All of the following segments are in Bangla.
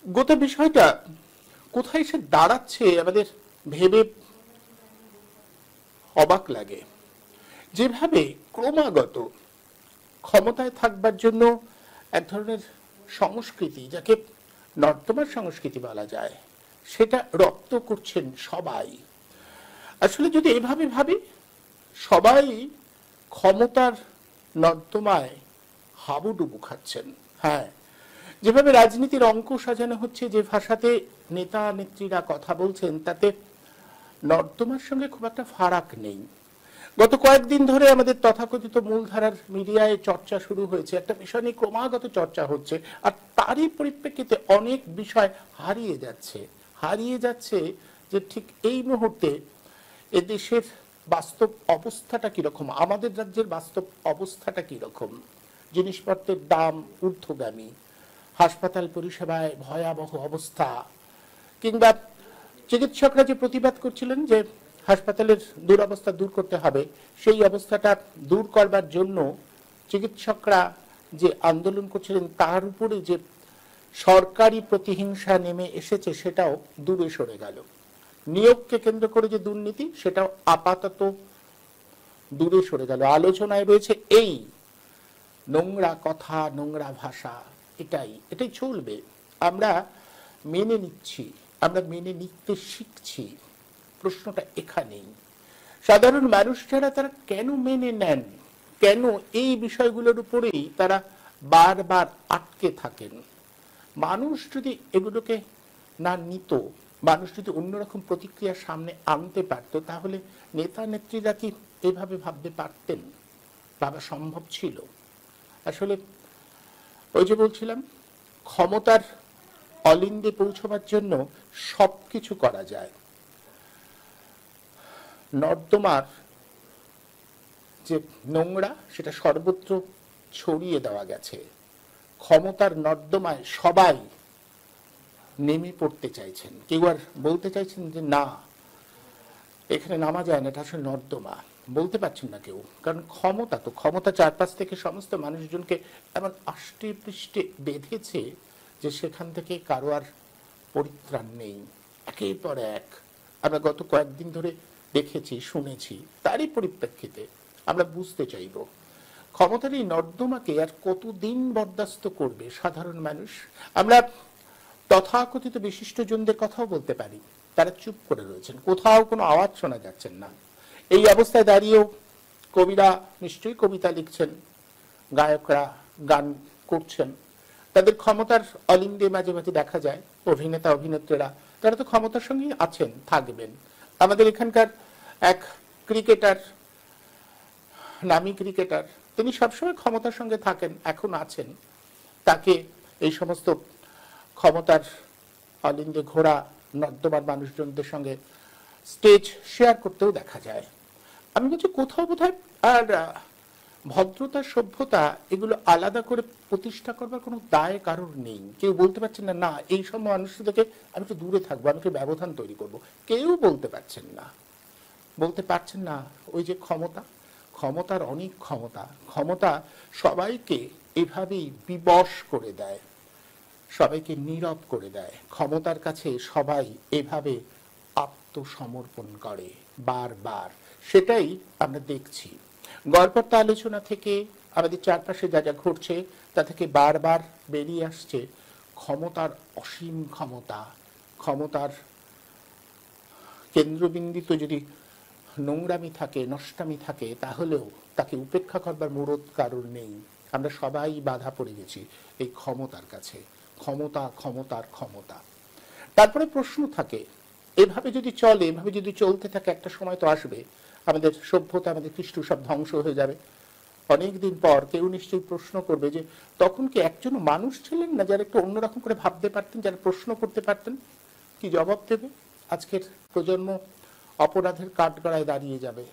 গোটা বিষয়টা কোথায় এসে দাঁড়াচ্ছে আমাদের ভেবে অবাক লাগে। যেভাবে ক্রমাগত ক্ষমতায় থাকবার জন্য এক ধরনের সংস্কৃতি, যাকে নর্দমার সংস্কৃতি বলা যায়, সেটা রপ্ত করছেন সবাই। আসলে যদি এভাবে ভাবি, সবাই ক্ষমতার নর্দমায় হাবুডুবু খাচ্ছেন। হ্যাঁ, যেভাবে রাজনীতির অঙ্ক সাজানো হচ্ছে, যে ভাষাতে নেতা নেত্রীরা কথা বলছেন, তাতে নর্দমার সঙ্গে খুব একটা ফারাক নেই। গত কয়েকদিন ধরে আমাদের তথাকথিত মূলধারার মিডিয়ায় চর্চা শুরু হয়েছে, একটা বিষয় নিয়ে ক্রমাগত চর্চা হচ্ছে, আর তারই পরিপ্রেক্ষিতে অনেক বিষয় হারিয়ে যাচ্ছে যে ঠিক এই মুহূর্তে এদেশের বাস্তব অবস্থাটা কিরকম, আমাদের রাজ্যের বাস্তব অবস্থাটা কিরকম। জিনিসপত্রের দাম ঊর্ধ্বগামী, হাসপাতাল পরিষেবায় ভয়াবহ অবস্থা, কিংবা চিকিৎসকরা যে প্রতিবাদ করছিলেন যে হাসপাতালের দুরবস্থা দূর করতে হবে, সেই অবস্থাটা দূর করবার জন্য চিকিৎসকরা যে আন্দোলন করছিলেন, তার উপরে যে সরকারি প্রতিহিংসা নেমে এসেছে, সেটাও দূরে সরে গেল। নিয়োগকে কেন্দ্র করে যে দুর্নীতি, সেটাও আপাতত দূরে সরে গেল। আলোচনায় রয়েছে এই নোংরা কথা, নোংরা ভাষা। এটাই চলবে। আমরা মেনে নিচ্ছি, আমরা মেনে নিতে শিখছি। প্রশ্নটা এখানেই, সাধারণ মানুষ যারা, তারা কেন মেনে নেন, কেন এই বিষয়গুলোর উপরেই তারা বারবার আটকে থাকেন। মানুষ যদি এগুলোকে না নিত, মানুষ যদি অন্যরকম প্রতিক্রিয়া সামনে আনতে পারত, তাহলে নেতা নেত্রীরা কি এভাবে ভাবতে পারতেন? ভাবা সম্ভব ছিল? আসলে ওই যে বলছিলাম, ক্ষমতার অলিন্দে পৌঁছবার জন্য সবকিছু করা যায়। নর্দমার যে নোংরা, সেটা সর্বত্র ছড়িয়ে দেওয়া গেছে। ক্ষমতার নর্দমায় সবাই নেমে পড়তে চাইছেন। কেউ আর বলতে চাইছেন যে না, এখানে নামা যায় না, এটা আসলে নর্দমা। বলতে পারছেন না কেউ, কারণ ক্ষমতা চারপাশ থেকে সমস্ত মানুষজনকে এমন আষ্টে পৃষ্ঠে বেঁধেছে যে সেখান থেকে কারো আর পরিত্রাণ নেই। একের পর এক আমরা গত কয়েকদিন ধরে দেখেছি, শুনেছি। তারই পরিপ্রেক্ষিতে আমরা বুঝতে চাইব, ক্ষমতার এই নর্দমাকে আর কতদিন বরদাস্ত করবে সাধারণ মানুষ। আমরা তথাকথিত বিশিষ্টজনদের কথাও বলতে পারি, তারা চুপ করে রয়েছেন, কোথাও কোনো আওয়াজ শোনা যাচ্ছেন না। এই অবস্থায় দাঁড়িয়েও কবিরা নিশ্চয়ই কবিতা লিখছেন, গায়করা গান করছেন, তাদের ক্ষমতার অলিন্দে মাঝে মাঝে দেখা যায়। অভিনেতা অভিনেত্রীরা, তারা তো ক্ষমতার সঙ্গেই আছেন, থাকবেন। আমাদের এখানকার এক ক্রিকেটার, নামী ক্রিকেটার, তিনি সবসময় ক্ষমতার সঙ্গে থাকেন, এখন আছেন। তাকে এই সমস্ত ক্ষমতার অলিন্দে ঘোরা নর্দমার মানুষজনদের সঙ্গে স্টেজ শেয়ার করতেও দেখা যায়। আমি বলছি, কোথাও বোধহয় আর ভদ্রতা, সভ্যতা, এগুলো আলাদা করে প্রতিষ্ঠা করবার কোনো দায় কারোর নেই। কেউ বলতে পারছেন না, না এই সব মানুষ থেকে আমি একটু দূরে থাকবো, আমি একটু ব্যবধান তৈরি করব। কেউ বলতে পারছেন না। ওই যে ক্ষমতার অনেক ক্ষমতা সবাইকে এভাবেই বিবশ করে দেয়, সবাইকে নীরব করে দেয়। ক্ষমতার কাছে সবাই এভাবে আত্মসমর্পণ করে বারবার। সেটাই আমরা দেখছি। গল্পটা আলোচনা থেকে, আমাদের চারপাশে যা যা ঘটছে, তা থেকে বারবার বেরিয়ে আসছে ক্ষমতার অসীম ক্ষমতার কেন্দ্রবিন্দুতে যদি নোংরামি থাকে, নষ্টামি থাকে, তাহলেও তাকে উপেক্ষা করবার মুরদ কারণ নেই। আমরা সবাই বাধা পড়ে গেছি এই ক্ষমতার কাছে। ক্ষমতা। তারপরে প্রশ্ন থাকে, এভাবে যদি চলে, এভাবে যদি চলতে থাকে, একটা সময় তো আসবে আমাদের সভ্যতা, আমাদের কৃষ্টি সব ধ্বংস হয়ে যাবে। অনেকদিন পর কেউ নিশ্চয়ই প্রশ্ন করবে যে তখন কি একজন মানুষ ছিলেন না যারা একটু অন্যরকম করে ভাবতে পারতেন, যারা প্রশ্ন করতে পারতেন? কি জবাব দেবে আজকের প্রজন্ম? অপরাধের কাঠগড়ায় দাঁড়িয়ে যাবে।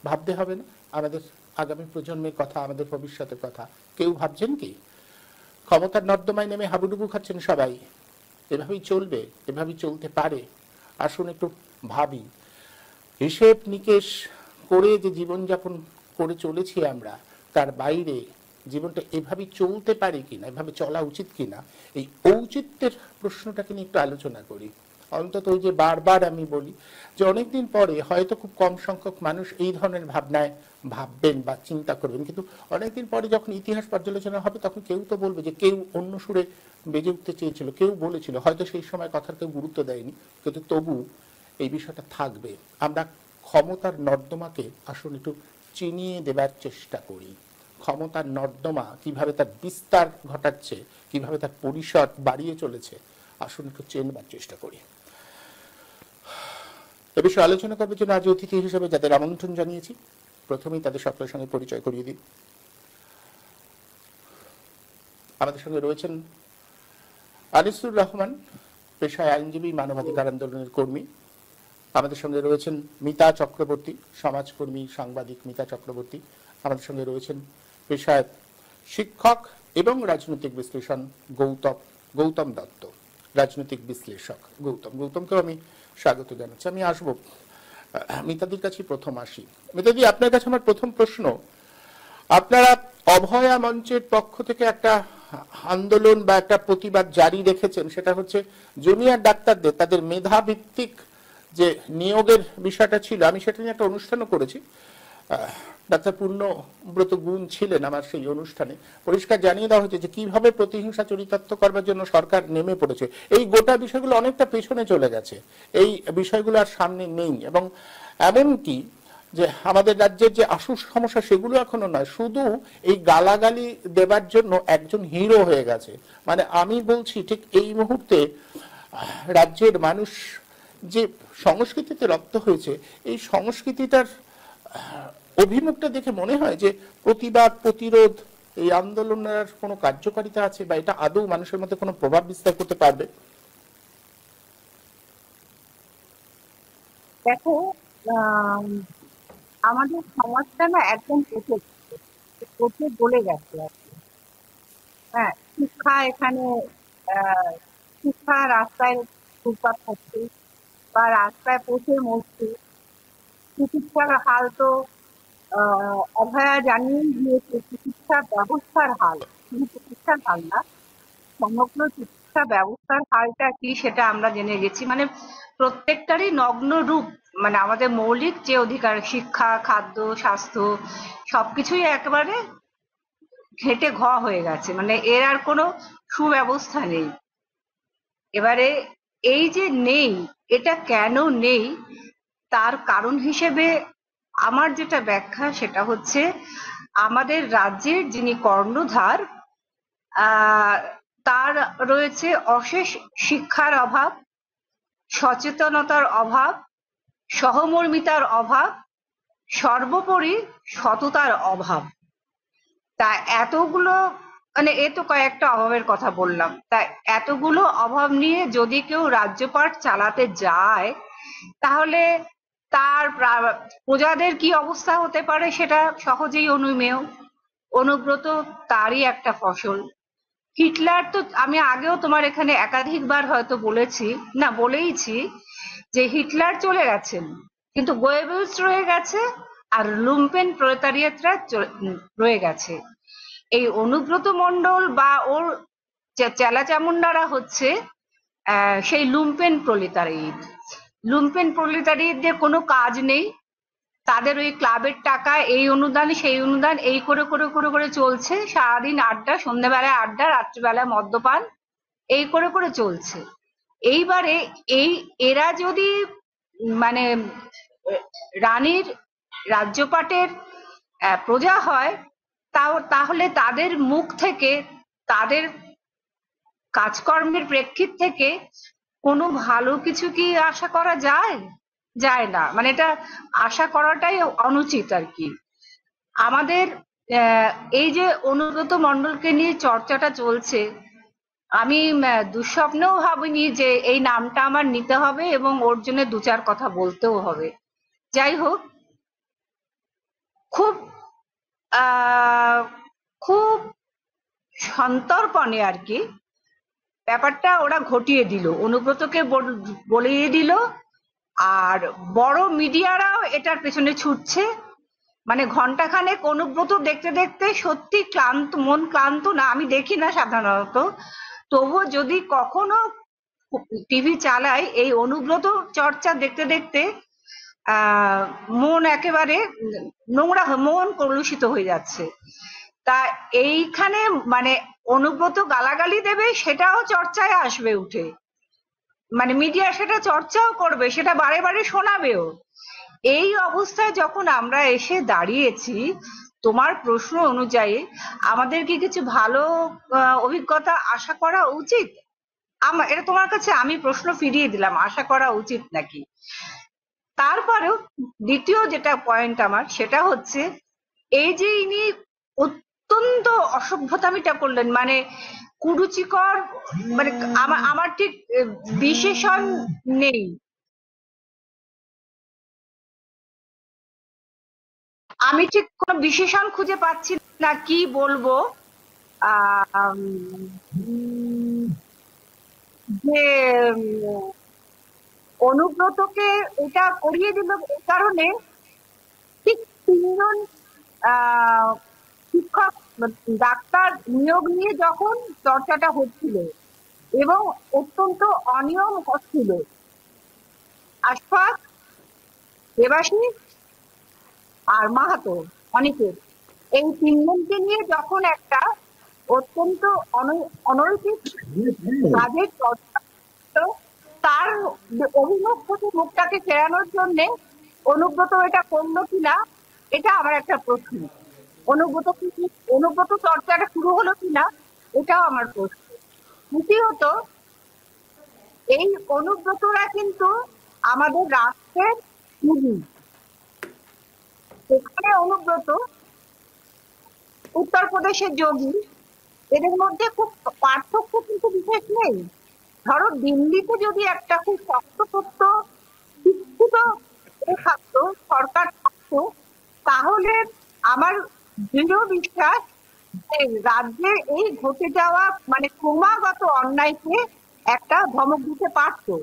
ভাবতে হবে না আমাদের আগামী প্রজন্মের কথা, আমাদের ভবিষ্যতের কথা? কেউ ভাবছেন কি? ক্ষমতার নর্দমায় নেমে হাবুডুবু খাচ্ছেন সবাই। এভাবেই চলবে, এভাবেই চলতে পারে? আসুন একটু ভাবি। হিসেব নিকেশ করে যে জীবনযাপন করে চলেছি আমরা, তার বাইরে জীবনটা এভাবে চলতে পারে কিনা, এভাবে চলা উচিত কিনা, এই ঔচিত্যের প্রশ্নটাকে নিয়ে একটু আলোচনা করি। অন্তত ওই যে বারবার আমি বলি যে অনেকদিন পরে হয়তো খুব কম সংখ্যক মানুষ এই ধরনের ভাবনায় ভাববেন বা চিন্তা করবেন, কিন্তু অনেকদিন পরে যখন ইতিহাস পর্যালোচনা হবে তখন কেউ তো বলবে যে কেউ অন্য সুরে বেজে উঠতে চেয়েছিল, কেউ বলেছিল, হয়তো সেই সময় কথার কেউ গুরুত্ব দেয়নি, কিন্তু তবু এই বিষয়টা থাকবে। আমরা ক্ষমতার নর্দমাকে আসলে একটু চিনিয়ে দেবার চেষ্টা করি। ক্ষমতার নর্দমা কিভাবে তার বিস্তার ঘটাচ্ছে, কিভাবে তার পরিসর বাড়িয়ে চলেছে, আসলে একটু চেনবার চেষ্টা করি। এ বিষয়ে আলোচনা করবার জন্য আজ অতিথি হিসেবে যাদের আমন্ত্রণ জানিয়েছি, প্রথমেই তাদের সকলের সঙ্গে পরিচয় করিয়ে দিই। আমাদের সঙ্গে রয়েছেন আনিসুর রহমান, পেশায় আইনজীবী, মানবাধিকার আন্দোলনের কর্মী। আমাদের সঙ্গে রয়েছেন মিতা চক্রবর্তী, সমাজকর্মী, সাংবাদিক মিতা চক্রবর্তী। আমাদের সঙ্গে রয়েছেন পেশায় শিক্ষক এবং রাজনৈতিক বিশ্লেষণ গৌতম দত্ত, রাজনৈতিক বিশ্লেষক গৌতমকেও আমি স্বাগত জানাচ্ছি। আমি আসবো মিতাদির কাছে, প্রথম আসি। মিতাদি, আপনার কাছে আমার প্রথম প্রশ্ন, আপনারা অভয়া মঞ্চের পক্ষ থেকে একটা আন্দোলন বা একটা প্রতিবাদ জারি রেখেছেন, সেটা হচ্ছে জুনিয়র ডাক্তারদের তাদের মেধা ভিত্তিক যে নিয়োগের বিষয়টা ছিল। আমি সেটা নিয়ে একটা অনুষ্ঠানও করেছি, ডাক্তার পূর্ণব্রত গুণ ছিলেন আমার সেই অনুষ্ঠানে। পরিষ্কার জানিয়ে দেওয়া হয়েছে যে কিভাবে প্রতিহিংসা চরিতার্থ করবার জন্য সরকার নেমে পড়েছে। এই গোটা বিষয়গুলো অনেকটা পেছনে চলে গেছে, এই বিষয়গুলো আর সামনে নেই। এবং এমনকি যে আমাদের রাজ্যের যে আসল সমস্যা সেগুলো এখনো নয়, শুধু এই গালাগালি দেবার জন্য একজন হিরো হয়ে গেছে। মানে আমি বলছি ঠিক এই মুহূর্তে রাজ্যের মানুষ যে সংস্কৃতিতে রপ্ত হয়েছে, এই সংস্কৃতিটার অভিমুখটা দেখে মনে হয় যে প্রতিবাদ, প্রতিরোধ, এই আন্দোলনের কোনো কার্যকারিতা আছে, বা এটা আদৌ মানুষের মধ্যে কোনো প্রভাব বিস্তার করতে পারবে? দেখো, আমাদের সমাজটা না একদম পথে বলে গেছে আর কি। হ্যাঁ, শিক্ষা এখানে শিক্ষা রাস্তায় ফুটপাত হচ্ছে বা রাস্তায় পথে মরছে। চিকিৎসার হাল তো অভয়া জানিয়ে দিয়েছে, চিকিৎসা ব্যবস্থার হাল, শুধু চিকিৎসার হাল না, সমগ্র চিকিৎসা ব্যবস্থার হালটা কি সেটা আমরা জেনে গেছি। মানে প্রত্যেকটারই নগ্ন রূপ, মানে আমাদের মৌলিক যে অধিকার, শিক্ষা, খাদ্য, স্বাস্থ্য, সবকিছুই একেবারে ঘেটে হয়ে গেছে। মানে এর আর কোনো সুব্যবস্থা নেই। এবারে এই যে নেই, এটা কেন নেই তার কারণ হিসেবে আমার যেটা ব্যাখ্যা সেটা হচ্ছে আমাদের রাজ্যের যিনি কর্ণধার, তার রয়েছে অশেষ শিক্ষার অভাব, সচেতনতার অভাব, সহমর্মিতার অভাব, সর্বোপরি সততার অভাব। তা এতগুলো, মানে এ তো কয়েকটা অভাবের কথা বললাম, তা এতগুলো অভাব নিয়ে যদি কেউ রাজ্যপাট চালাতে যায় তাহলে তার প্রজাদের কি অবস্থা হতে পারে সেটা সহজেই অনুমেয়। অনুব্রত তারই একটা ফসল। হিটলার তো আমি আগেও তোমার এখানে একাধিকবার হয়তো বলেছি, না বলেইছি, যে হিটলার চলে গেছেন কিন্তু গোয়েবলস রয়ে গেছে আর লুম্পেন প্রলেতারিয়েতরা রয়ে গেছে। এই অনুব্রত মণ্ডল বা ওর চেলা চামুন্ডারা হচ্ছে সেই লুম্পেন প্রলেতারিয়েত। লুম্পেন প্রলেতারিয়েতদের কোনো কাজ নেই, তাদের ওই ক্লাবের টাকা, এই অনুদান সেই অনুদান, এই করে করে করে করে চলছে। সারাদিন আড্ডা, সন্ধ্যেবেলায় আড্ডা, রাত্রিবেলায় মদ্যপান, এই করে করে চলছে। এইবারে এরা যদি মানে রানীর রাজ্যপাটের প্রজা হয়, তাহলে তাদের মুখ থেকে, তাদের কাজকর্মের প্রেক্ষিত থেকে কোনো ভালো কিছু কি আশা করা যায়? যায় না। মানে এটা আশা করাটাই অনুচিত আর কি। আমাদের এই যে অনুব্রত মণ্ডলকে নিয়ে চর্চাটা চলছে, আমি দুঃস্বপ্নেও ভাবিনি যে এই নামটা আমার নিতে হবে এবং ওর জন্য দু চার কথা বলতেও হবে। যাই হোক, খুব খুব সন্তর্পণে আর কি ব্যাপারটা ওরা ঘটিয়ে দিল, অনুব্রতকে বলিয়ে দিল। আর বড় মিডিয়ারাও এটার পেছনে ছুটছে। মানে ঘন্টাখানেক অনুব্রত দেখতে দেখতে সত্যি ক্লান্ত, মন ক্লান্ত না, আমি দেখি না সাধারণত, তবুও যদি কখনো টিভি চালাই এই অনুব্রত চর্চা দেখতে দেখতে মন একেবারে নোংরা মন কলুষিত হয়ে যাচ্ছে। তা এইখানে মানে অনুব্রত গালাগালি দেবে, সেটাও চর্চায় আসবে উঠে, মানে মিডিয়া সেটা চর্চাও করবে, সেটা বারে বারে শোনাবেও। এই অবস্থায় যখন আমরা এসে দাঁড়িয়েছি, তোমার প্রশ্ন অনুযায়ী আমাদের কি কিছু ভালো অভিজ্ঞতা আশা করা উচিত? এটা তোমার কাছে আমি প্রশ্ন ফিরিয়ে দিলাম, আশা করা উচিত নাকি। তারপরেও দ্বিতীয় যেটা পয়েন্ট আমার, সেটা হচ্ছে এই যে ইনি অত্যন্ত অসভ্যতামিটা করলেন, মানে কুরুচিকর, মানে আমার ঠিক বিশেষণ নেই, আমি ঠিক কোনো বিশেষণ খুঁজে পাচ্ছি না কি বলবো। যে অনুব্রতকে এটা করিয়ে দিল এই কারণে, ঠিক 3 জন শিক্ষক ডাক্তার নিয়োগ নিয়ে যখন চর্চাটা হচ্ছিল এবং অত্যন্ত অনিয়ম হচ্ছিল, আশফাক, দেবাশিস আর মাহাতো অনেকের, এই 3 জনকে নিয়ে যখন একটা অত্যন্ত অনৈতিক কাজের চর্চা, তার অভিমুখ থেকে মুখটাকে ফেরানোর জন্য অনুব্রত এটা করলো কিনা, এটা আমার একটা প্রশ্ন। অনুব্রত চর্চাটা শুরু হলো কিনা, এটাও আমার প্রশ্ন। দ্বিতীয়ত, এই অনুব্রতরা কিন্তু আমাদের রাষ্ট্রের পুঁজি। এখানে অনুব্রত, উত্তরপ্রদেশের যোগী, এদের মধ্যে খুব পার্থক্য কিন্তু বিশেষ নেই। ধরো দিল্লিতে যদি একটা খুব শক্তপোক্ত শিক্ষিত থাকতো, সরকার থাকতো, তাহলে আমার দৃঢ় বিশ্বাস যে রাজ্যে এই ঘটে যাওয়া মানে ক্রমাগত অন্যায়কে একটা ধমক দিতে পারতো,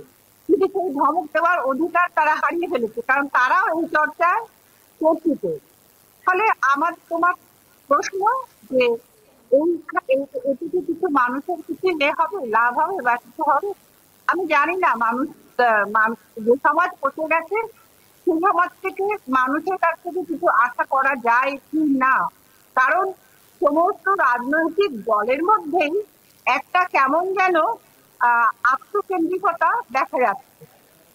কিন্তু সেই ধমক দেওয়ার অধিকার তারা হারিয়ে ফেলেছে, কারণ তারাও এই চর্চায় চর্চিত। ফলে আমার তোমার প্রশ্ন যে এটিতে কিছু মানুষের কিছু হবে, লাভ হবে বা কিছু হবে, আমি জানি না। মানুষ যে সমাজ পচে গেছে, সেই সমাজ থেকে মানুষের কাছ থেকে কিছু আশা করা যায় কি না, কারণ সমস্ত রাজনৈতিক দলের মধ্যেই একটা কেমন যেন আত্মকেন্দ্রিকতা দেখা যাচ্ছে।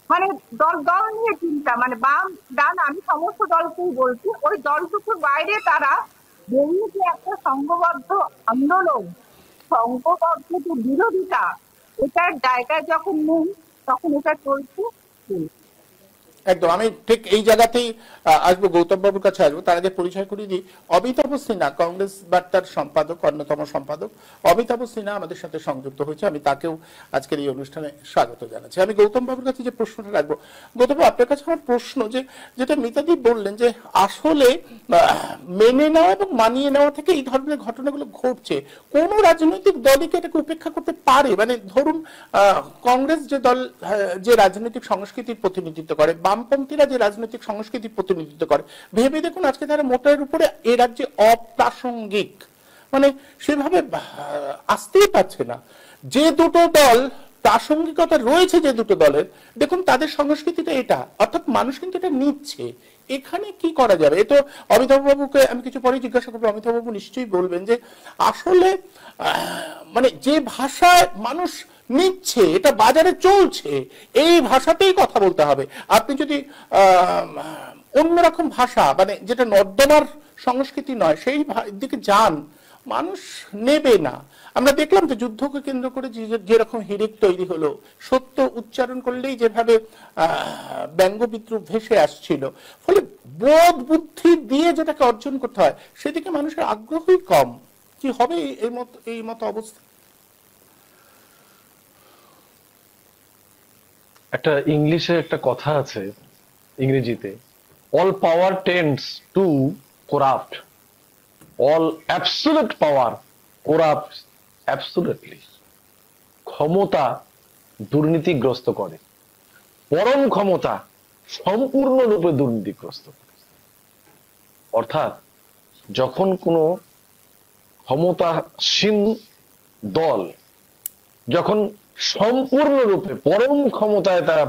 মানে দল দল নিয়ে চিন্তা, মানে বাম ডান আমি সমস্ত দলকেই বলছি, ওই দলটুকুর বাইরে তারা বেরিয়ে যে একটা সংঘবদ্ধ আন্দোলন, সংঘবদ্ধ যে বিরোধিতা, এটার জায়গায় যখন নেই, তখন এটা চলছে। একদম, আমি ঠিক এই জায়গাতেই আসবো, গৌতম বাবুর কাছে আসবো। তার আগে পরিচয় করিয়ে দিই, অমিতাভ সিনহা, কংগ্রেস বার্তার সম্পাদক, অন্যতম সম্পাদক অমিতাভ সিনহা আমাদের সাথে সংযুক্ত হয়েছে। আমি তাকেও আজকের এই অনুষ্ঠানে স্বাগত জানাচ্ছি। আমি গৌতম বাবুর কাছে যে প্রশ্নটা রাখবো, গৌতম বাবু আপনার কাছে আমার প্রশ্ন, যে যেটা মিতাদি বললেন, যে আসলে মেনে নেওয়া এবং মানিয়ে নেওয়া থেকে এই ধরনের ঘটনাগুলো ঘটছে, কোন রাজনৈতিক দলই কি এটাকে উপেক্ষা করতে পারে? মানে ধরুন কংগ্রেস যে দল, যে রাজনৈতিক সংস্কৃতির প্রতিনিধিত্ব করে, বামপন্থীরা যে রাজনৈতিক সংস্কৃতির প্রতিনিধিত্ব করে, ভেবে দেখুন আজকে তারা মোটের উপরে এ রাজ্যে অপ্রাসঙ্গিক, মানে সেভাবে আসতেই পারছে না। যে দুটো দল প্রাসঙ্গিকতা রয়েছে, যে দুটো দলের, দেখুন তাদের সংস্কৃতিটা এটা, অর্থাৎ মানুষ কিন্তু এটা নিচ্ছে। এখানে কি করা যাবে? এ তো অমিতাভ বাবুকে আমি কিছু পরে জিজ্ঞাসা করবো, অমিতাভ বাবু নিশ্চয়ই বলবেন যে আসলে মানে যে ভাষায় মানুষ নিচ্ছে, এটা বাজারে চলছে, এই ভাষাতেই কথা বলতে হবে। আপনি যদি অন্যরকম ভাষা, মানে যেটা নর্দমার সংস্কৃতি নয়, সেই দিকে যান, মানুষ নেবে না। আমরা দেখলাম তো যুদ্ধকে কেন্দ্র করে যেরকম হিড়িক তৈরি হলো, সত্য উচ্চারণ করলেই যেভাবে ব্যঙ্গ বিদ্রুপ ভেসে আসছিল, ফলে বোধ বুদ্ধি দিয়ে যেটাকে অর্জন করতে হয়, সেদিকে মানুষের আগ্রহই কম। কি হবে এই মতো অবস্থা? একটা ইংলিশে একটা কথা আছে, ইংরেজিতে, all power tends to corrupt, all absolute power corrupt absolutely. ক্ষমতা দুর্নীতিগ্রস্ত করে, পরম ক্ষমতা সম্পূর্ণরূপে দুর্নীতিগ্রস্ত করে। অর্থাৎ যখন কোনো ক্ষমতাসীন দল যখন সম্পূর্ণরূপে পরম ক্ষমতায় তারা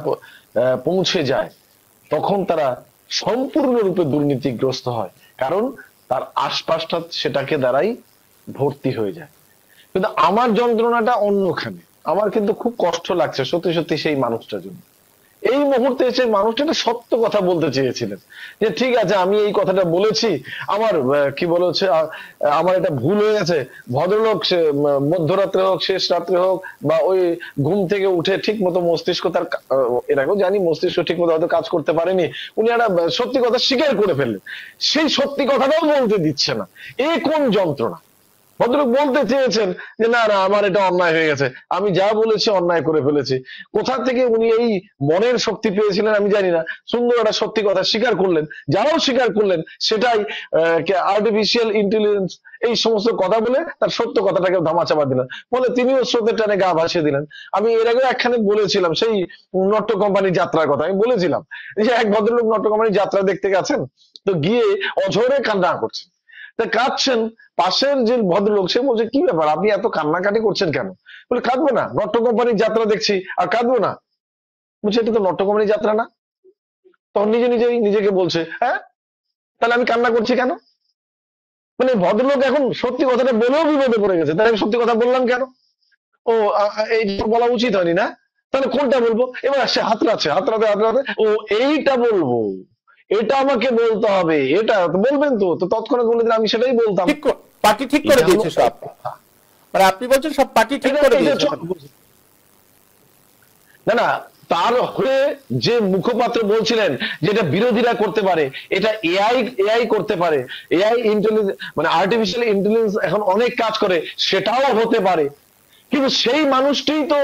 পৌঁছে যায়, তখন তারা সম্পূর্ণরূপে দুর্নীতিগ্রস্ত হয়, কারণ তার আশপাশটা সেটাকে দ্বারাই ভর্তি হয়ে যায়। কিন্তু আমার যন্ত্রণাটা অন্যখানে, আমার কিন্তু খুব কষ্ট লাগছে সত্যি সত্যি সেই মানুষটার জন্য। এই মুহূর্তে এসে মানুষটা একটা সত্য কথা বলতে চেয়েছিলেন যে ঠিক আছে আমি এই কথাটা বলেছি, আমার কি বলে হচ্ছে আমার এটা ভুল হয়ে গেছে, ভদ্রলোক মধ্যরাত্রে হোক শেষ রাত্রে হোক বা ওই ঘুম থেকে উঠে ঠিক মতো মস্তিষ্ক তার, এর আগেও জানি মস্তিষ্ক ঠিক মতো হয়তো কাজ করতে পারেনি, উনি একটা সত্যি কথা স্বীকার করে ফেললেন, সেই সত্যি কথাটাও বলতে দিচ্ছে না। এ কোন যন্ত্রণা! ভদ্রলোক বলতে চেয়েছেন যে না না আমার এটা অন্যায় হয়ে গেছে, আমি যা বলেছি অন্যায় করে ফেলেছি। কোথা থেকে উনি এই মনের শক্তি পেয়েছিলেন আমি জানি না, সুন্দর একটা সত্যি কথা স্বীকার করলেন, যারাও স্বীকার করলেন সেটাই আর্টিফিশিয়াল ইন্টেলিজেন্স এই সমস্ত কথা বলে তার সত্য কথাটাকে ধামাচাপা দিলেন, ফলে তিনিও স্রোতের টানে গা ভাসিয়ে দিলেন। আমি এর আগে একখানে বলেছিলাম সেই নট্য কোম্পানির যাত্রার কথা, আমি বলেছিলাম যে এক ভদ্রলোক নট্য কোম্পানির যাত্রা দেখতে গেছেন, তো গিয়ে অঝরে কান্না করছেন, তা কাঁদছেন, পাশের যে ভদ্রলোক সে বলছে কি ব্যাপার আপনি এত কান্নাকাটি করছেন কেন? বলে কাঁদবো না, নট্য কোম্পানির যাত্রা দেখছি আর কাঁদবো না। বলছে এটা তো নট্য কোম্পানির যাত্রা না। তখন নিজেই নিজেকে বলছে হ্যাঁ তাহলে আমি কান্না করছি কেন? মানে ভদ্রলোক এখন সত্যি কথাটা বলেও বিপদে পড়ে গেছে, তাহলে আমি সত্যি কথা বললাম কেন? ও এই বলা উচিত হয়নি না, তাহলে কোনটা বলবো? এবার সে হাতড়াতে ও এইটা বলবো, এটা আমাকে বলতে হবে, এটা বলবেন তো তৎক্ষণাৎ বলে দিলে আমি সেটাই বলতাম। পার্টি ঠিক করে দিয়েছে সব, মানে আপনি বলছেন সব পার্টি ঠিক করে দিয়েছে। না না, তার হয়ে যে মুখপাত্র বলছিলেন যেটা বিরোধীরা করতে পারে, এটা এআই করতে পারে, এআই ইন্টেলিজেন্স মানে আর্টিফিশিয়াল ইন্টেলিজেন্স এখন অনেক কাজ করে, সেটাও হতে পারে। কিন্তু সেই মানুষটিই তো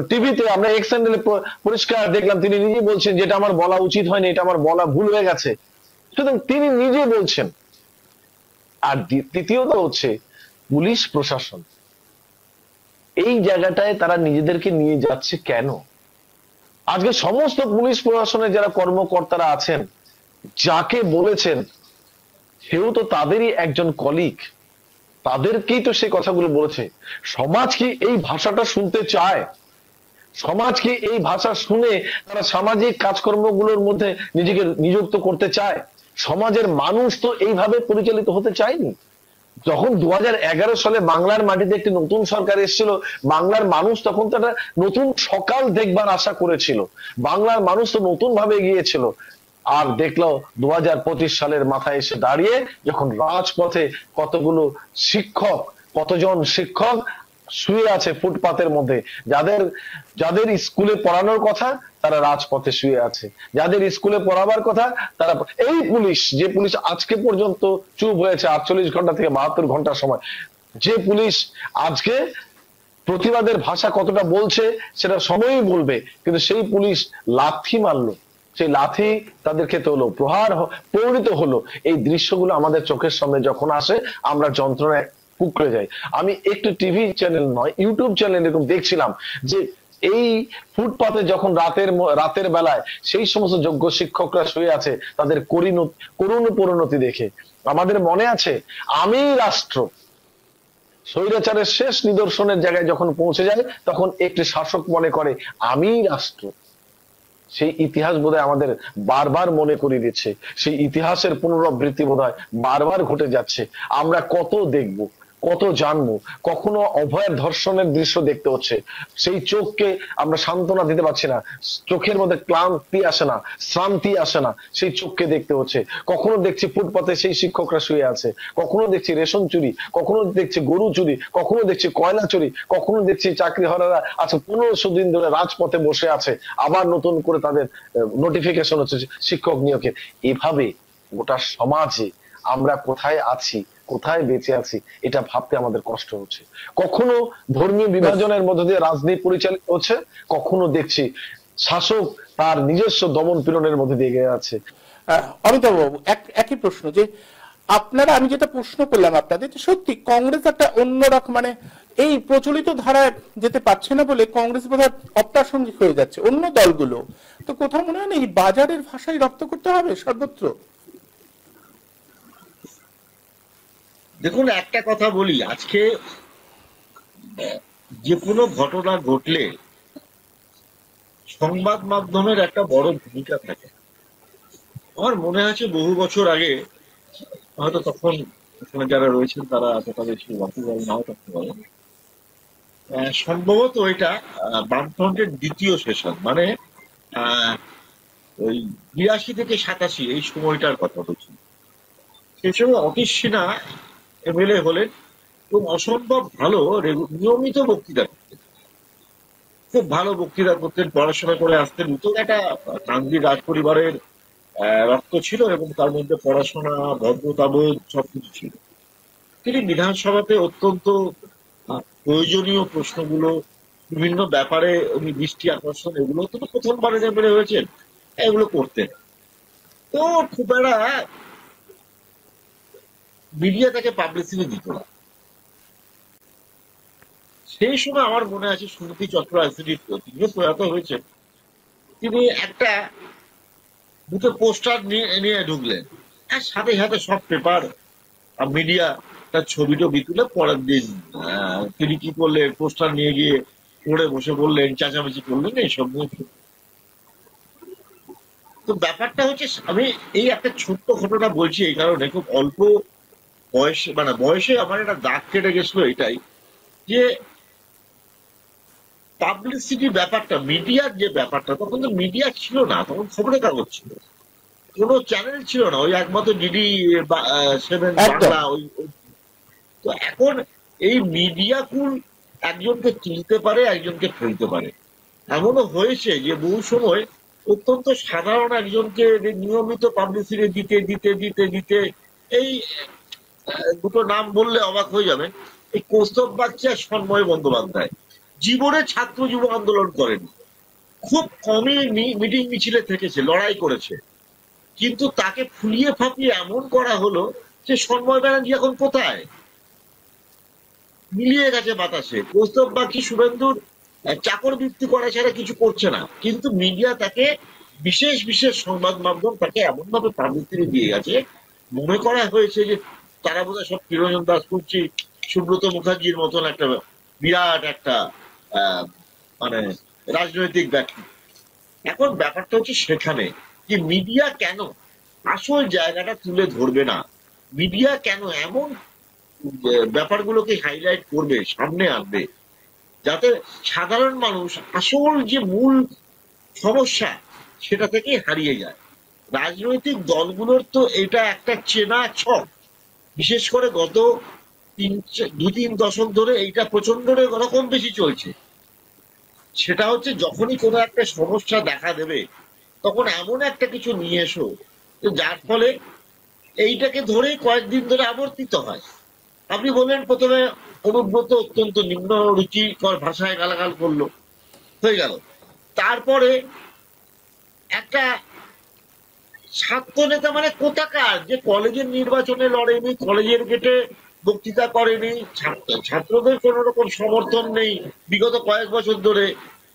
টিভিতে আমরা এক্স চ্যানেলে পরিষ্কার দেখলাম তিনি নিজে বলছেন যেটা আমার বলা উচিত হয়নি, এটা আমার বলা ভুল হয়ে গেছে, সুতরাং তিনি নিজে বলছেন। আর তৃতীয়ত হচ্ছে পুলিশ প্রশাসন, এই জায়গাটায় তারা নিজেদেরকে নিয়ে যাচ্ছে কেন? আজকে সমস্ত পুলিশ প্রশাসনের যারা কর্মকর্তারা আছেন, যাকে বলেছেন সেও তো তাদেরই একজন কলিগ, তাদেরকেই তো সেই কথাগুলো বলেছে। সমাজ কি এই ভাষাটা শুনতে চায়? সমাজ কি এই ভাষা শুনে তারা সামাজিক কাজকর্মগুলোর মধ্যে নিজেকে নিযুক্ত করতে চায়? সমাজের মানুষ তো এইভাবে পরিচালিত হতে চায়নি। যখন 2011 সালে বাংলার মাটিতে একটি নতুন সরকার এসেছিল, বাংলার মানুষ তখন তো একটা নতুন সকাল দেখবার আশা করেছিল, বাংলার মানুষ তো নতুন ভাবে এগিয়েছিল। আর দেখলো 2025 সালের মাথায় এসে দাঁড়িয়ে যখন রাজপথে কতজন শিক্ষক শুয়ে আছে ফুটপাতের মধ্যে, যাদের স্কুলে পড়ানোর কথা তারা রাজপথে শুয়ে আছে, যাদের স্কুলে পড়াবার কথা তারা, এই পুলিশ যে পুলিশ আজকে পর্যন্ত চুপ হয়েছে 48 ঘন্টা থেকে 72 ঘন্টার সময়, যে পুলিশ আজকে প্রতিবাদের ভাষা কতটা বলছে সেটা সময়ই বলবে, কিন্তু সেই পুলিশ লাথি মারলো, সেই লাথি তাদের ক্ষেত্রে হলো প্রহার পরিণত হলো। এই দৃশ্যগুলো আমাদের চোখের সামনে যখন আসে আমরা যন্ত্রণায় কুঁকড়ে যাই। আমি একটু টিভি চ্যানেল নয় ইউটিউব চ্যানেল এরকম দেখছিলাম যে এই ফুটপাতে যখন রাতের বেলায় সেই সমস্ত যোগ্য শিক্ষকরা শুয়ে আছে, তাদের করুণ পরিণতি দেখে আমাদের মনে আছে আমি রাষ্ট্র, স্বৈরাচারের শেষ নিদর্শনের জায়গায় যখন পৌঁছে যায় তখন একটি শাসক মনে করে আমি রাষ্ট্র। সেই ইতিহাস বোধহয় আমাদের বারবার মনে করিয়ে দিচ্ছে, সেই ইতিহাসের পুনরাবৃত্তি বোধহয় বারবার ঘটে যাচ্ছে। আমরা কত দেখবো, কত জানবো, কখনো অভয়ের ধর্ষণের দৃশ্য দেখতে হচ্ছে, সেই চোখকে আমরা সান্ত্বনা দিতে পারছি না, চোখের মধ্যে ক্লান্তি আসে না, শ্রান্তি আসে না, সেই চোখকে দেখতে হচ্ছে। কখনো দেখছি ফুটপাতে সেই শিক্ষকরা শুয়ে আছে, কখনো দেখছি রেশন চুরি, কখনো দেখছি গরু চুরি, কখনো দেখছি কয়লা চুরি, কখনো দেখছি চাকরিহারারা আছে 1500 দিন ধরে রাজপথে বসে আছে, আবার নতুন করে তাদের নোটিফিকেশন হচ্ছে শিক্ষক নিয়োগের। এভাবে গোটা সমাজে আমরা কোথায় আছি, কোথায় বেঁচে আছি, এটা ভাবতে আমাদের কষ্ট হচ্ছে। কখনো ধর্মীয় বিভাজনের মধ্য দিয়ে রাজনীতি পরিচালিত হচ্ছে, কখনো দেখছি শাসক তার নিজস্ব দমন পীড়নের মধ্যে দিয়ে গিয়ে আছে। অমিতাভ বাবু, একই প্রশ্ন যে আপনারা, আমি যেটা প্রশ্ন করলাম আপনাদের, সত্যি কংগ্রেস একটা অন্যরকম, মানে এই প্রচলিত ধারায় যেতে পারছে না বলে কংগ্রেস বোধহয় অপ্রাসঙ্গিক হয়ে যাচ্ছে অন্য দলগুলো, তো কোথাও মনে হয় না এই বাজারের ভাষায় রপ্ত করতে হবে সর্বত্র? দেখুন, একটা কথা বলি, আজকে যে কোনো ঘটনা ঘটলে সংবাদ মাধ্যমের একটা বড় ভূমিকা থাকে। আমার মনে আছে বহু বছর আগে, হয়তো তখন এখানে যারা রয়েছেন তারা এতটা বেশি ওয়াকিবহাল নাও থাকতে পারে, সম্ভবত ওইটা বামফ্রন্টের দ্বিতীয় সেশন, মানে আহ, ওই 82 থেকে 87 এই সময়টার কথা বলছি। সেই সময় অতীশ সিনহা এমএলএ হলেন এবং অসম্ভব ভালো নিয়মিত বক্তৃতা করতেন, খুব ভালো বক্তৃতা করতেন, পড়াশোনা করে আসতেন। তো একটা গান্ধী রাজ পরিবারের রক্ত ছিল এবং তার মধ্যে পড়াশোনা, ভদ্রতাবোধ সবকিছু ছিল। তিনি বিধানসভাতে অত্যন্ত প্রয়োজনীয় প্রশ্নগুলো, বিভিন্ন ব্যাপারে উনি দৃষ্টি আকর্ষণ, এগুলো তো প্রথমবারে এমএলএ হয়েছেন, এগুলো করতেন। তো খুব একটা মিডিয়া তাকে পাবলিসিটি দিত না। সেই সময় আমার মনে আছে সুনীতি চক্র আইসিডির, তিনিও প্রয়াত হয়েছেন, তিনি একটা দুটো পোস্টার নিয়ে ঢুকলেন, আর সাথে সাথে সব পেপার মিডিয়া তার ছবি টবি তুলে পরের দিন তিনি কি করলেন, পোস্টার নিয়ে গিয়ে পড়ে বসে বললেন, চেঁচামেচি করলেন, এইসব নিয়ে। তো ব্যাপারটা হচ্ছে, আমি এই একটা ছোট্ট ঘটনা বলছি এই কারণে, খুব অল্প বয়সে, মানে বয়সে আমার একটা দাগ কেটে গেছিল এটাই, যে পাবলিসিটি ব্যাপারটা, মিডিয়ার যে ব্যাপারটা, তখন তো মিডিয়া ছিল না, তখন খবরের কাগজ ছিল, কোনো চ্যানেল ছিল না, ওই একমাত্র ডিডি 7 একদম। বাংলা। তো এখন এই মিডিয়াকুল একজনকে তুলতে পারে, একজনকে ফেলতে পারে। এমনও হয়েছে যে বহু সময় অত্যন্ত সাধারণ একজনকে নিয়মিত পাবলিসিটি দিতে দিতে দিতে দিতে, এই দুটো নাম বললে অবাক হয়ে যাবেন, এই কৌস্তব বাগচি, সন্ময় বন্দ্যোপাধ্যায় জীবনে ছাত্র যুব আন্দোলন করেন, খুব কমই মিটিং মিছিলে থেকেছে, লড়াই করেছে, কিন্তু তাকে ফুলিয়ে ফাঁপিয়ে এমন করা হলো যে সন্ময় ব্যানার্জি এখন কোথায়, মিলিয়ে গেছে বাতাসে। কৌস্তব বাগচি শুভেন্দুর চাকর বৃত্তি করা ছাড়া কিছু করছে না, কিন্তু মিডিয়া তাকে, বিশেষ বিশেষ সংবাদ মাধ্যম তাকে এমন ভাবে পাবলিসিটি দিয়ে গেছে, মনে করা হয়েছে যে তারা বোধহয় সব চিরঞ্জন দাশগুপ্তি, সুব্রত মুখার্জির মতন একটা বিরাট একটা মানে রাজনৈতিক ব্যক্তি। এখন ব্যাপারটা হচ্ছে সেখানে যে মিডিয়া কেন আসল জায়গাটা তুলে ধরবে না, মিডিয়া কেন এমন ব্যাপারগুলোকে হাইলাইট করবে, সামনে আনবে, যাতে সাধারণ মানুষ আসল যে মূল সমস্যা সেটা থেকে হারিয়ে যায়। রাজনৈতিক দলগুলোর তো এটা একটা চেনা ছক, বিশেষ করে গত 2-3 দশক ধরে এইটা প্রচন্ড রকম বেশি চলছে। সেটা হচ্ছে যখনই কোনো একটা সমস্যা দেখা দেবে, তখন এমন একটা কিছু নিয়ে এসো যার ফলে এইটাকে ধরেই কয়েকদিন ধরে আবর্তিত হয়। আপনি বললেন প্রথমে অনুব্রত অত্যন্ত নিম্ন রুচিকর ভাষায় গালাগাল করলো, হয়ে গেল। তারপরে একটা ছাত্র নেতা, মানে কোথাকার, যে কলেজের নির্বাচনে লড়েনি, কলেজের গেটে বক্তৃতা করেনি, ছাত্রদের কোন রকম সমর্থন নেই বিগত কয়েক বছর ধরে,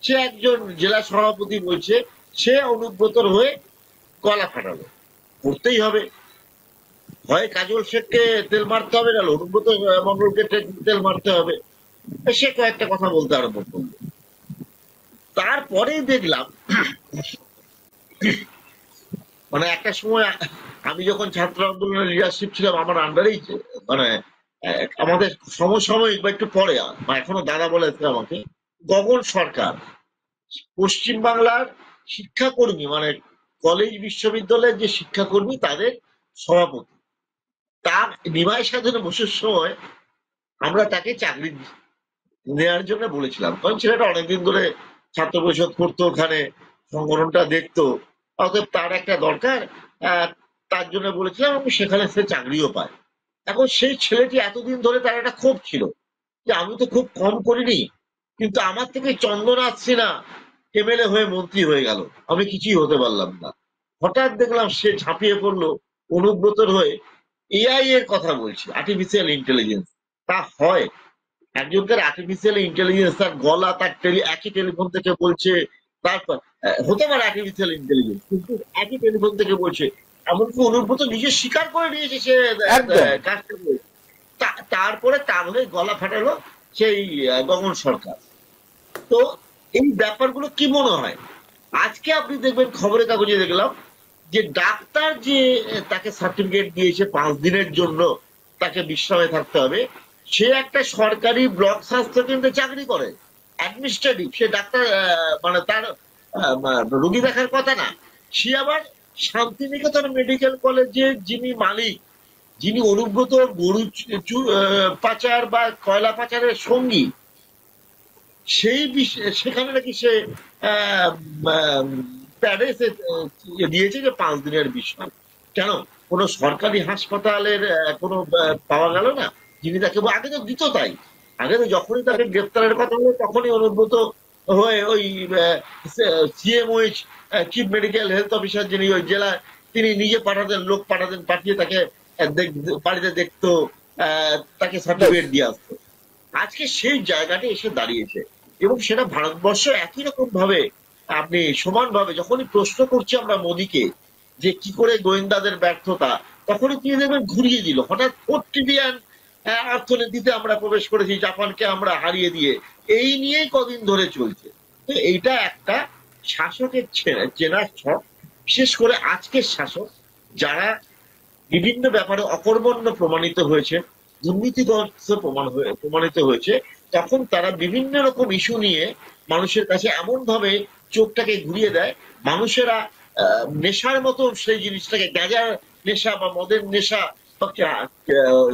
সে একজন জেলা সভাপতি বলছে, সে অনুব্রতর হয়ে গলা ফাটালো। করতেই হবে, হয় কাজল শেখকে তেল মারতে হবে, গেল অনুব্রত মন্ডলকে তেল মারতে হবে। সে কয়েকটা কথা বলতে আরম্ভ করলো। তারপরেই দেখলাম, মানে একটা সময় আমি যখন ছাত্র আন্দোলনের লিডারশিপ ছিলাম, আমার আন্ডারেই, মানে আমাদের সমসাময়িক বা একটু পরে, এখনো দাদা বলেছে আমাকে, গগন সরকার পশ্চিমবাংলার শিক্ষাকর্মী, মানে কলেজ বিশ্ববিদ্যালয়ের যে শিক্ষাকর্মী তাদের সভাপতি, তার নিমাই সাধনে বসে সময় আমরা তাকে চাকরি নেওয়ার জন্য বলেছিলাম, কারণ ছেলেটা অনেকদিন ধরে ছাত্র পরিষদ করতো, ওখানে সংগঠনটা দেখতো, অতএব তার একটা দরকার, তার জন্য বলেছিলাম, এবং সেখানে সে চাকরিও পায়। এখন সেই ছেলেটি এতদিন ধরে তার একটা ক্ষোভ ছিল যে আমি তো খুব কম করিনি, কিন্তু আমার থেকে চন্দ্রনাথ সিনহা এমএলএ হয়ে মন্ত্রী হয়ে গেল, আমি কিছুই হতে পারলাম না। হঠাৎ দেখলাম সে ঝাঁপিয়ে পড়লো অনুব্রতর হয়ে এআই এর কথা বলছি, আর্টিফিশিয়াল ইন্টেলিজেন্স। তা হয় একজনকার আর্টিফিশিয়াল ইন্টেলিজেন্স, তার গলা, তার একই টেলিফোন থেকে বলছে, তারপর হতে পারে আর্টিফিশিয়াল ইন্টেলিজেন্স, কিন্তু একই টেলিফোন থেকে বলছে, এমনকি অনুব্রত নিজে স্বীকার করে নিয়েছে সে একদম। কাজটা করেছে। তারপরে তার হয়ে গলা ফাটালো সেই গগন সরকার। তো এই ব্যাপারগুলো কি মনে হয়, আজকে আপনি দেখবেন খবরের কাগজে দেখলাম যে ডাক্তার যে তাকে সার্টিফিকেট দিয়েছে 5 দিনের জন্য তাকে বিশ্রামে থাকতে হবে, সে একটা সরকারি ব্লক স্বাস্থ্য কেন্দ্রে চাকরি করে, অ্যাডমিনিস্ট্রেটিভ, সে ডাক্তার মানে তার রোগী দেখার কথা না। সে আবার শান্তিনিকেতন মেডিকেল কলেজের যিনি মালিক, যিনি অনুব্রত গরু পাচার বা কয়লা পাচারের সঙ্গী, সেই সেখানে নাকি সে প্যাডে দিয়েছে যে 5 দিনের বিশ্রাম। কেন কোনো সরকারি হাসপাতালের কোনো পাওয়া গেল না যিনি তাকে, আগে তো দিত তাই, আগে তো যখনই তাকে গ্রেপ্তারের কথা হলো তখনই অনুব্রত হয়ে ওই CMOH chief medical health officer যিনি ওই জেলায়, তিনি নিজে পাঠাতেন, লোক পাঠাতেন, পাঠিয়ে তাকে বাড়িতে দেখতো, তাকে সার্টিফিকেট দিয়ে আসতো। আজকে সেই জায়গাটা এসে দাঁড়িয়েছে এবং সেটা ভারতবর্ষ একই রকম ভাবে আপনি সমানভাবে যখনই প্রশ্ন করছি আমরা মোদীকে যে কি করে গোয়েন্দাদের ব্যর্থতা, তখনই তিনি দেখবেন ঘুরিয়ে দিল হঠাৎ 4 ট্রিলিয়ন অর্থনীতিতে আমরা প্রবেশ করেছি জাপানকে আমরা হারিয়ে দিয়ে, এই নিয়েই কদিন ধরে চলছে। তো এইটা একটা শাসকের চেনার ছক, বিশেষ করে আজকের শাসক যারা বিভিন্ন ব্যাপারে অকর্মণ্য প্রমাণিত হয়েছে, দুর্নীতিগ্রস্ত প্রমাণিত হয়েছে, তখন তারা বিভিন্ন রকম ইস্যু নিয়ে মানুষের কাছে এমন ভাবে চোখটাকে ঘুরিয়ে দেয়, মানুষেরা নেশার মতো সেই জিনিসটাকে, গাঁজার নেশা বা মদের নেশা বা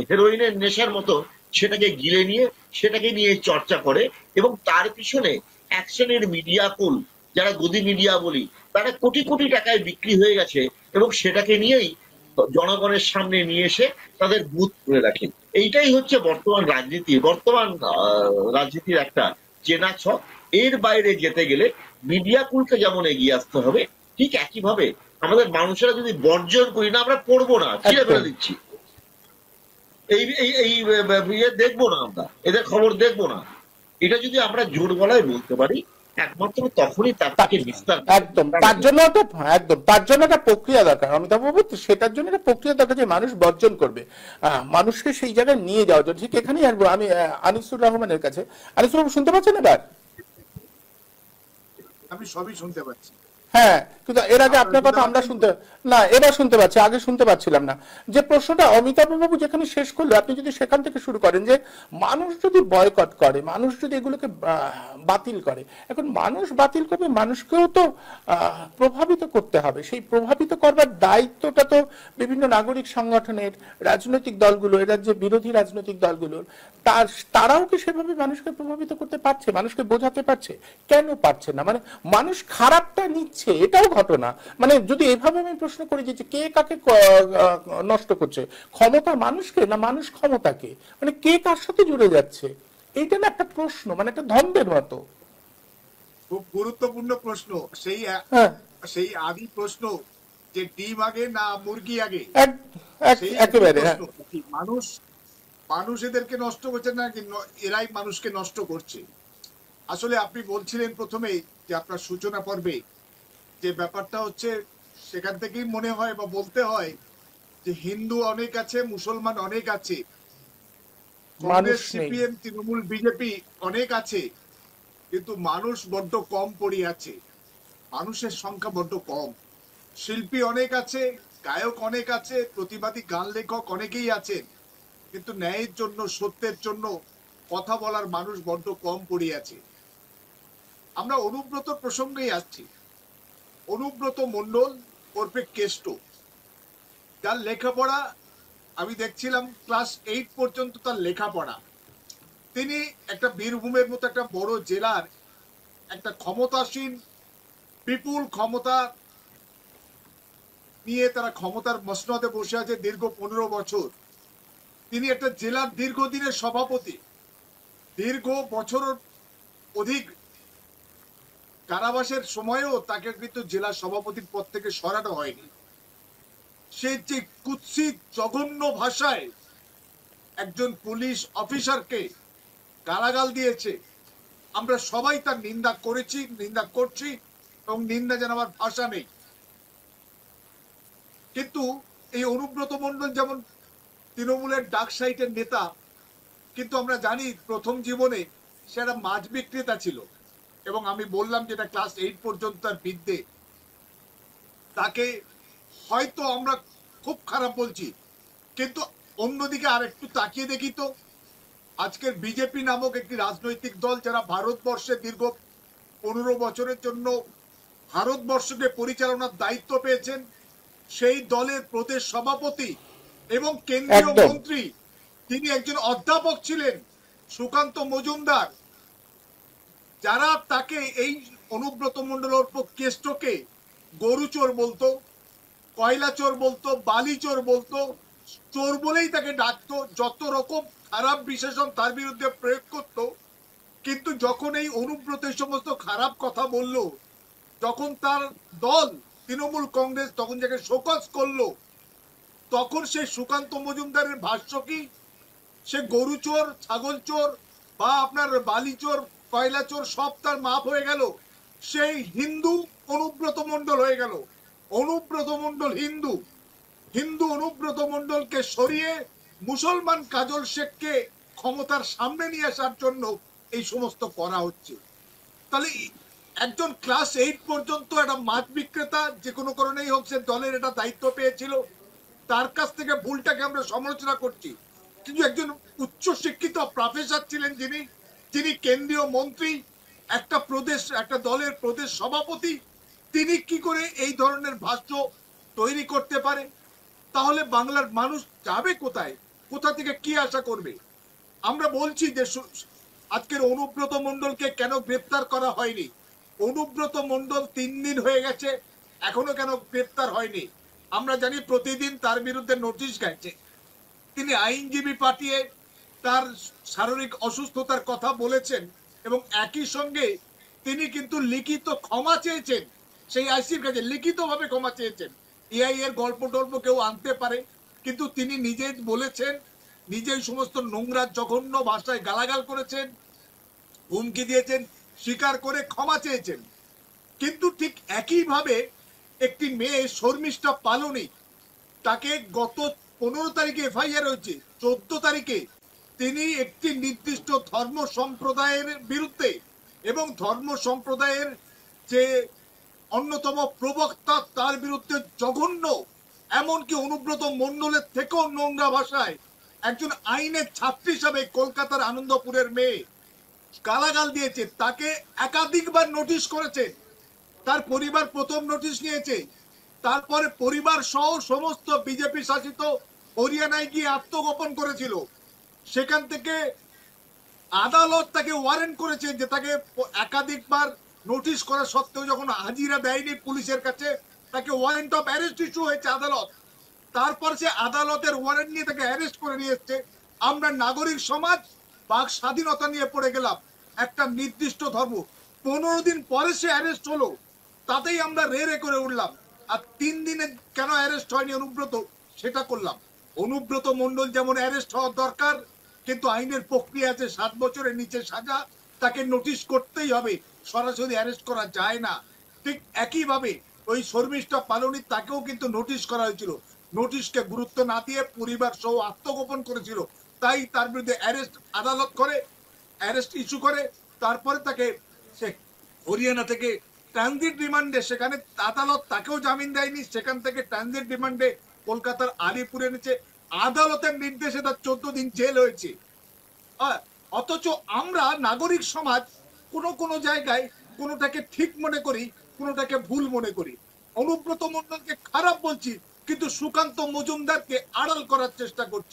হেরোইনের নেশার মতো সেটাকে গিলে নিয়ে সেটাকে নিয়ে চর্চা করে এবং তার পিছনে এক শ্রেণীর মিডিয়া কুল, যারা গদি মিডিয়া বলি, তারা কোটি কোটি টাকায় বিক্রি হয়ে গেছে এবং সেটাকে নিয়েই জনগণের সামনে নিয়ে এসে তাদের বুথ করে রাখে। এইটাই হচ্ছে বর্তমান রাজনীতির একটা চেনা ছক। এর বাইরে যেতে গেলে মিডিয়া কুলকে যেমন এগিয়ে আসতে হবে, ঠিক একইভাবে আমাদের মানুষেরা যদি বর্জন করি না, আমরা পড়বো না, ছিঁড়ে ফেলে দিচ্ছি, এই এই দেখবো না, আমরা এদের খবর দেখবো না, এটা যদি আমরা জোর গলায় বলতে পারি, একমাত্র তখনই তাকে বিস্তার, একদম তার জন্য একটা প্রক্রিয়া দরকার অমিতাভ বাবু। সেটার জন্য একটা প্রক্রিয়া দরকার যে মানুষ বর্জন করবে, মানুষকে সেই জায়গায় নিয়ে যাওয়ার জন্য। ঠিক এখানেই আসবো আমি আনিসুর রহমানের কাছে। আনিসুর রহমান শুনতে পাচ্ছেন এবার? আমি সবই শুনতে পাচ্ছি। হ্যাঁ, কিন্তু এর আগে আপনার কথা আমরা এবার শুনতে পাচ্ছি, আগে শুনতে পাচ্ছিলাম না। যে প্রশ্নটা অমিতাভ বাবু যেখানে শেষ করলো, আপনি যদি সেখান থেকে শুরু করেন যে মানুষ যদি বয়কট করে, মানুষ যদি এগুলোকে বাতিল করে, এখন মানুষ বাতিল করবে, মানুষকেও তো প্রভাবিত করতে হবে। সেই প্রভাবিত করবার দায়িত্বটা তো বিভিন্ন নাগরিক সংগঠনের, রাজনৈতিক দলগুলো, এরা যে বিরোধী রাজনৈতিক দলগুলোর, তারাও কি সেভাবে মানুষকে প্রভাবিত করতে পারছে, মানুষকে বোঝাতে পারছে? কেন পারছে না? মানে মানুষ খারাপটা নিচ্ছে, এটাও ঘটনা। মানে যদি এভাবে আমি প্রশ্ন করি যে কে কাকে নষ্ট করছে, ক্ষমতা মানুষকে না মানুষ ক্ষমতাকে, মানে কে কার সাথে জুড়ে যাচ্ছে, এইটা না একটা প্রশ্ন, মানে একটা দ্বন্দ্বের মতো। খুব গুরুত্বপূর্ণ প্রশ্ন, সেই আদি প্রশ্ন যে ডিম আগে না মুরগি আগে, একেবারে মানুষ এদেরকে নষ্ট করছে না, এরাই মানুষকে নষ্ট করছে। আসলে আপনি বলছিলেন প্রথমেই যে আপনার সূচনা পর্বে যে ব্যাপারটা হচ্ছে, সেখান থেকেই মনে হয় বা বলতে হয় যে হিন্দু অনেক আছে, মুসলমান অনেক আছে, কংগ্রেস, সিপিএম, তৃণমূল, বিজেপি অনেক আছে, কিন্তু মানুষ বড্ড কম পড়ে আছে, মানুষের সংখ্যা বড্ড কম। শিল্পী অনেক আছে, গায়ক অনেক আছে, প্রতিবাদী গান লেখক অনেকেই আছেন, কিন্তু ন্যায়ের জন্য, সত্যের জন্য কথা বলার মানুষ বড্ড কম পড়ে আছে। আমরা অনুব্রত প্রসঙ্গেই আসছি। অনুব্রত মণ্ডল ওরফে কেষ্ট, যার লেখাপড়া আমি দেখছিলাম ক্লাস 8 পর্যন্ত তার লেখাপড়া, তিনি একটা বীরভূমের মতো একটা বড় জেলার একটা ক্ষমতাসীন, বিপুল ক্ষমতা নিয়ে তারা ক্ষমতার মসনদে বসে আছে দীর্ঘ 15 বছর। তিনি একটা জেলার দীর্ঘদিনের সভাপতি, দীর্ঘ বছরের অধিক কারাবাসের সময়ও তাকে কিন্তু জেলা সভাপতির পদ থেকে সরানো হয়নি। সে যে কুৎসিত জঘন্য ভাষায় একজন পুলিশ অফিসারকে গালাগাল দিয়েছে, আমরা সবাই তার নিন্দা করেছি, নিন্দা করছি, এবং নিন্দা জানাবার ভাষা নেই। কিন্তু এই অনুব্রত মণ্ডল যেমন তৃণমূলের ডাক সাইটের নেতা, কিন্তু আমরা জানি প্রথম জীবনে সে একটা মাছ বিক্রেতা ছিল, এবং আমি বললাম যেটা ক্লাস 8 পর্যন্ত তার বিদ্যে। তাকে হয়তো আমরা খুব খারাপ বলছি, কিন্তু অন্যদিকে আর একটু তাকিয়ে দেখি তো, আজকের বিজেপি নামক একটি রাজনৈতিক দল যারা ভারতবর্ষে দীর্ঘ 15 বছরের জন্য ভারতবর্ষকে পরিচালনার দায়িত্ব পেয়েছেন, সেই দলের প্রদেশ সভাপতি এবং কেন্দ্রীয় একদম। মন্ত্রী, তিনি একজন অধ্যাপক ছিলেন, সুকান্ত মজুমদার, যারা তাকে এই অনুব্রত মণ্ডলের কেষ্টকে গরু চোর বলতো, কয়লা চোর বলতো, বালি চোর বলতো, চোর বলেই তাকে ডাকতো, যত রকম খারাপ বিশেষণ তার বিরুদ্ধে প্রয়োগ করত। কিন্তু যখন এই অনুব্রত এই সমস্ত খারাপ কথা বলল, যখন তার দল তৃণমূল কংগ্রেস তখন যাকে শোকজ করলো, তখন সেই সুকান্ত মজুমদারের ভাষ্য কি? সে গরু চোর, ছাগল চোর বা আপনার বালি চোর, কয়লা চোর সব তার মাপ হয়ে গেল। সেই হিন্দু অনুব্রত মণ্ডল হয়ে গেল। অনুব্রত মণ্ডল হিন্দু, হিন্দু অনুব্রত মণ্ডলকে সরিয়ে মুসলমান কাজল শেখকে ক্ষমতার সামনে নিয়ে আসার জন্য এই সমস্ত করা হচ্ছে। তাহলে একজন ক্লাস 8 পর্যন্ত একটা মাছ বিক্রেতা, যে কোনো কারণেই হোক সে দলের এটা দায়িত্ব পেয়েছিল, তার কাছ থেকে ভুলটাকে আমরা সমালোচনা করছি। কিন্তু একজন উচ্চ শিক্ষিত প্রফেসর ছিলেন যিনি, যিনি কেন্দ্রীয় মন্ত্রী, একটা দলের প্রদেশ সভাপতি, তিনি কি করে এই ধরনের ভাষ্য তৈরি করতে পারে? তাহলে বাংলার মানুষ যাবে কোথায়? কোথা থেকে কি আশা করবে? আমরা বলছি যে আজকের অনুব্রত মণ্ডলকে কেন গ্রেপ্তার করা হয়নি? অনুব্রত মণ্ডল 3 দিন হয়ে গেছে, এখনো কেন গ্রেপ্তার হয়নি? আমরা জানি প্রতিদিন তার বিরুদ্ধে নোটিশ গেছে। তিনি আইনজীবী পাঠিয়ে তার শারীরিক অসুস্থতার কথা বলেছেন, এবং একই সঙ্গে তিনি কিন্তু লিখিত ক্ষমা চেয়েছেন, সেই আইসির কাছে লিখিতভাবে ক্ষমা চেয়েছেন। এআই এর গল্প টল্প কেউ আনতে পারে, কিন্তু তিনি নিজেই বলেছেন, নিজেই সমস্ত নোংরা জঘন্য ভাষায় গালাগাল করেছেন, হুমকি দিয়েছেন, স্বীকার করে ক্ষমা চেয়েছেন। কিন্তু ঠিক একইভাবে একটি মেয়ে শর্মিষ্ঠা পালনি, তাকে গত 15 তারিখে এফআইআর হয়েছে, 14 তারিখে তিনি একটি নির্দিষ্ট ধর্ম সম্প্রদায়ের বিরুদ্ধে এবং ধর্ম সম্প্রদায়ের যে অন্যতম প্রবক্তা তার বিরুদ্ধে জঘন্য, এমনকি অনুব্রত মণ্ডলের থেকেও নোংরা ভাষায় একজন আইনের ছাত্রী হিসাবে কলকাতার আনন্দপুরের মেয়ে গালাগাল দিয়েছে। তাকে একাধিকবার নোটিশ করেছে, তার পরিবার প্রথম নোটিশ নিয়েছে, তারপরে পরিবার সহ সমস্ত বিজেপি শাসিত হরিয়ানায় গিয়ে আত্মগোপন করেছিল। সেখান থেকে আদালত তাকে ওয়ারেন্ট করেছে, যে তাকে একাধিকবার নোটিশ করা সত্ত্বেও যখন হাজিরা দেয়নি পুলিশের কাছে, তাকে ওয়ারেন্ট অফ অ্যারেস্ট ইস্যু হয়েছে আদালত। তারপর সে আদালতের ওয়ারেন্ট নিয়ে তাকে অ্যারেস্ট করে নিয়ে এসছে। আমরা নাগরিক সমাজ বাক স্বাধীনতা নিয়ে পড়ে গেলাম, একটা নির্দিষ্ট ধর্ম। 15 দিন পরে সে অ্যারেস্ট হলো, তাতেই আমরা রে রে করে উঠলাম। আর 3 দিনে কেন অ্যারেস্ট হয়নি অনুব্রত, সেটা করলাম। অনুব্রত মণ্ডল যেমন অ্যারেস্ট হওয়ার দরকার, কিন্তু আইনের প্রক্রিয়া আছে, 7 বছরের নিচে সাজা, তাকে নোটিশ করতেই হবে, সরাসরি অ্যারেস্ট করা যায় না। ঠিক একইভাবে ওই শর্মিষ্ঠা পালনি, তাকেও কিন্তু নোটিশ করা হয়েছিল, নোটিশকে গুরুত্ব না দিয়ে পরিবার সহ আত্মগোপন করেছিল, তাই তার বিরুদ্ধে অ্যারেস্ট আদালত করে, অ্যারেস্ট ইস্যু করে, তারপরে তাকে সে হরিয়ানা থেকে ট্রানজিট রিমান্ডে, সেখানে আদালত তাকেও জামিন দেয়নি, সেখান থেকে ট্রানজিট রিমান্ডে কলকাতার আলিপুরে এনেছে, আদালতের নির্দেশে তার 14 দিন জেল হয়েছে। অথচ আমরা নাগরিক সমাজ কোন জায়গায় কোনোটাকে ঠিক মনে করি, কোনোটাকে ভুল মনে করি। অনুব্রত মণ্ডলকে খারাপ বলছি, কিন্তু সুকান্ত মজুমদারকে আড়াল করার চেষ্টা করছি।